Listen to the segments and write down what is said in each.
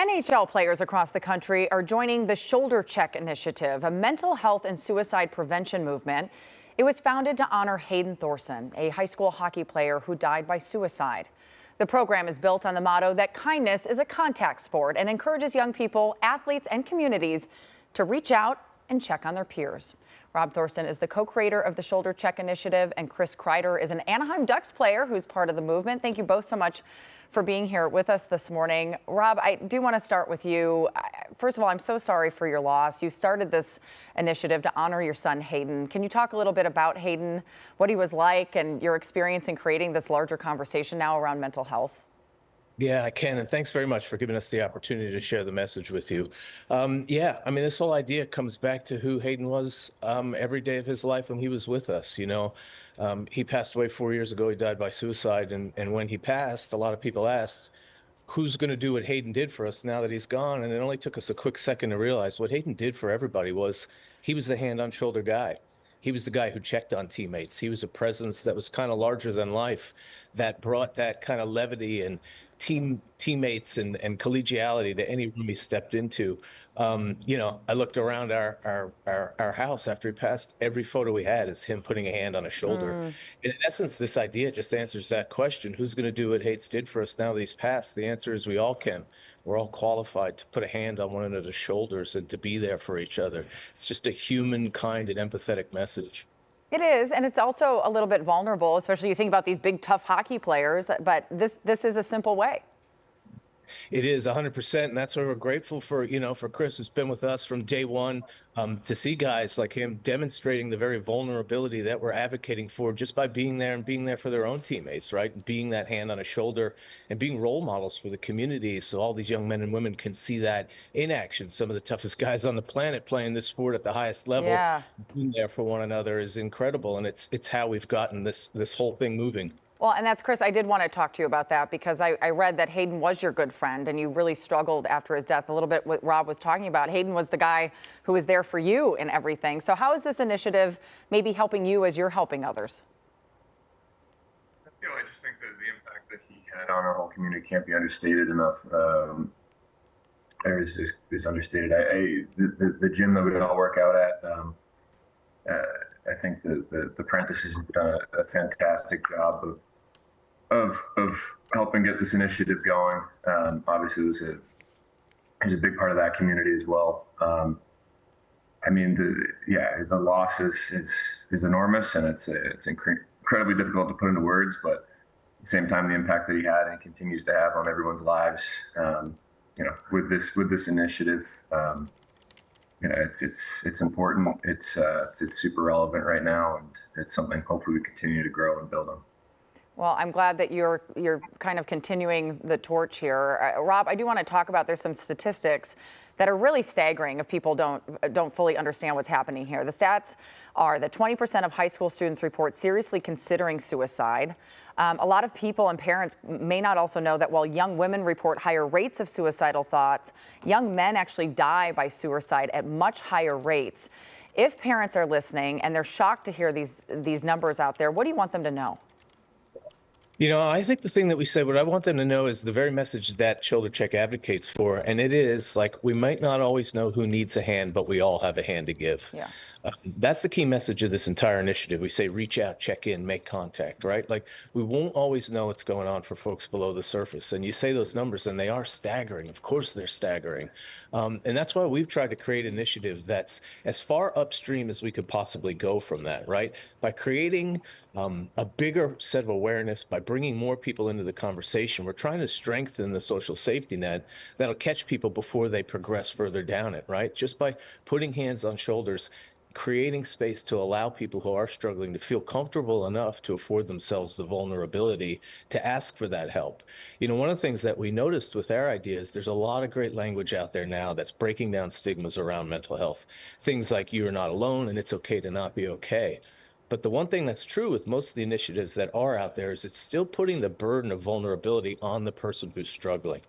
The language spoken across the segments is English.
NHL players across the country are joining the Shoulder Check Initiative, a mental health and suicide prevention movement. It was founded to honor Hayden Thorson, a high school hockey player who died by suicide. The program is built on the motto that kindness is a contact sport and encourages young people, athletes, and communities to reach out and check on their peers. Rob Thorsen is the co-creator of the Shoulder Check Initiative, and Chris Kreider is an Anaheim Ducks player who's part of the movement. Thank you both so much for being here with us this morning. Rob, I do want to start with you. First of all, I'm so sorry for your loss. You started this initiative to honor your son, Hayden. Can you talk a little bit about Hayden, what he was like, and your experience in creating this larger conversation now around mental health? Yeah, I can. And thanks very much for giving us the opportunity to share the message with you. Yeah, I mean, this whole idea comes back to who Hayden was every day of his life when he was with us. He passed away 4 years ago. He died by suicide. And when he passed, a lot of people asked, who's going to do what Hayden did for us now that he's gone? And it only took us a quick second to realize what Hayden did for everybody was he was the hand on shoulder guy. He was the guy who checked on teammates. He was a presence that was kind of larger than life, that brought that kind of levity and teammates and collegiality to any room he stepped into. I looked around our house after he passed. Every photo we had is him putting a hand on a shoulder. And in essence, this idea just answers that question: who's going to do what Hayden did for us now that he's passed? The answer is we all can. We're all qualified to put a hand on one another's shoulders and to be there for each other. It's just a human, kind, and empathetic message. It is, and it's also a little bit vulnerable, especially you think about these big, tough hockey players, but this is a simple way. It is 100%, and that's why we're grateful for Chris, who's been with us from day one, to see guys like him demonstrating the very vulnerability that we're advocating for just by being there and being there for their own teammates, right? Being that hand on a shoulder and being role models for the community, so all these young men and women can see that in action. Some of the toughest guys on the planet playing this sport at the highest level, being there for one another is incredible, and it's how we've gotten this whole thing moving. Well, and that's, Chris, I did want to talk to you about that because I read that Hayden was your good friend and you really struggled after his death. A little bit what Rob was talking about. Hayden was the guy who was there for you in everything. So how is this initiative maybe helping you as you're helping others? I just think that the impact that he had on our whole community can't be understated enough. Or is understated. The gym that we all work out at, I think the apprentices have done a fantastic job of helping get this initiative going. Obviously, there's a big part of that community as well. The loss is enormous, and it's incredibly difficult to put into words. But at the same time, the impact that he had and continues to have on everyone's lives, with this initiative. It's important. It's super relevant right now, and it's something hopefully we continue to grow and build on. Well, I'm glad that you're kind of continuing the torch here. Rob, I do want to talk about, there's some statistics that are really staggering if people don't fully understand what's happening here. The stats are that 20% of high school students report seriously considering suicide. A lot of people and parents may not also know that while young women report higher rates of suicidal thoughts, young men actually die by suicide at much higher rates. If parents are listening and they're shocked to hear these numbers out there, what do you want them to know? I think the thing that we said, what I want them to know is the very message that Shoulder Check advocates for. And it is like, we might not always know who needs a hand, but we all have a hand to give. Yeah. That's the key message of this entire initiative. We say, reach out, check in, make contact, right? Like, we won't always know what's going on for folks below the surface. And you say those numbers and they are staggering. Of course, they're staggering. And that's why we've tried to create an initiative that's as far upstream as we could possibly go from that, right? By creating a bigger set of awareness, by bringing more people into the conversation, we're trying to strengthen the social safety net that'll catch people before they progress further down it, right? Just by putting hands on shoulders, creating space to allow people who are struggling to feel comfortable enough to afford themselves the vulnerability to ask for that help. One of the things that we noticed with our idea is there's a lot of great language out there now that's breaking down stigmas around mental health. Things like you're not alone and it's okay to not be okay. But the one thing that's true with most of the initiatives that are out there is it's still putting the burden of vulnerability on the person who's struggling.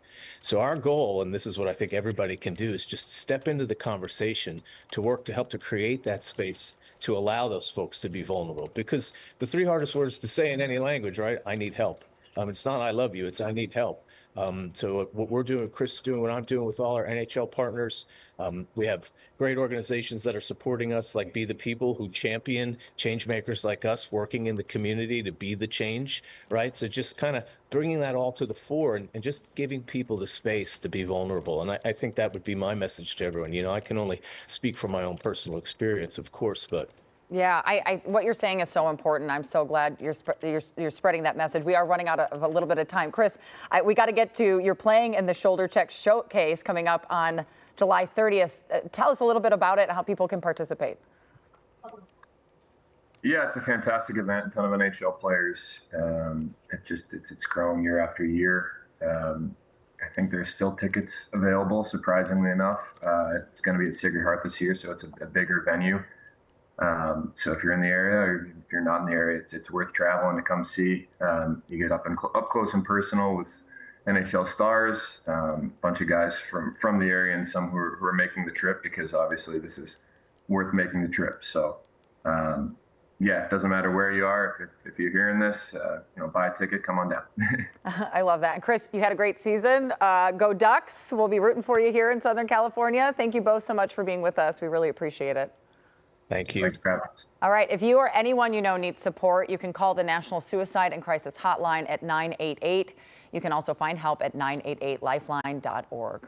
So our goal, and this is what I think everybody can do, is just step into the conversation to work to help to create that space to allow those folks to be vulnerable. Because the three hardest words to say in any language, right? I need help. It's not I love you, it's I need help. So what we're doing, Chris is doing, what I'm doing with all our NHL partners, we have great organizations that are supporting us, like Be the People, who champion change makers like us working in the community to be the change, right? So just kind of bringing that all to the fore and just giving people the space to be vulnerable. And I think that would be my message to everyone. You know, I can only speak from my own personal experience, of course, but Yeah, what you're saying is so important. I'm so glad you're spreading that message. We are running out of a little bit of time. Chris, we got to get to, you're playing in the Shoulder Check Showcase coming up on July 30th. Tell us a little bit about it and how people can participate. Yeah, it's a fantastic event. A ton of NHL players. It's growing year after year. I think there's still tickets available, surprisingly enough. It's going to be at Sacred Heart this year, so it's a bigger venue. So if you're in the area, or if you're not in the area, it's worth traveling to come see. You get up close and personal with NHL stars, a bunch of guys from the area, and some who are making the trip, because obviously this is worth making the trip. So yeah, it doesn't matter where you are. If you're hearing this, buy a ticket, come on down. I love that. And Chris, you had a great season. Go Ducks. We'll be rooting for you here in Southern California. Thank you both so much for being with us. We really appreciate it. thank you. Thanks for having us. All right. If you or anyone you know needs support, you can call the National Suicide and Crisis Hotline at 988. You can also find help at 988lifeline.org.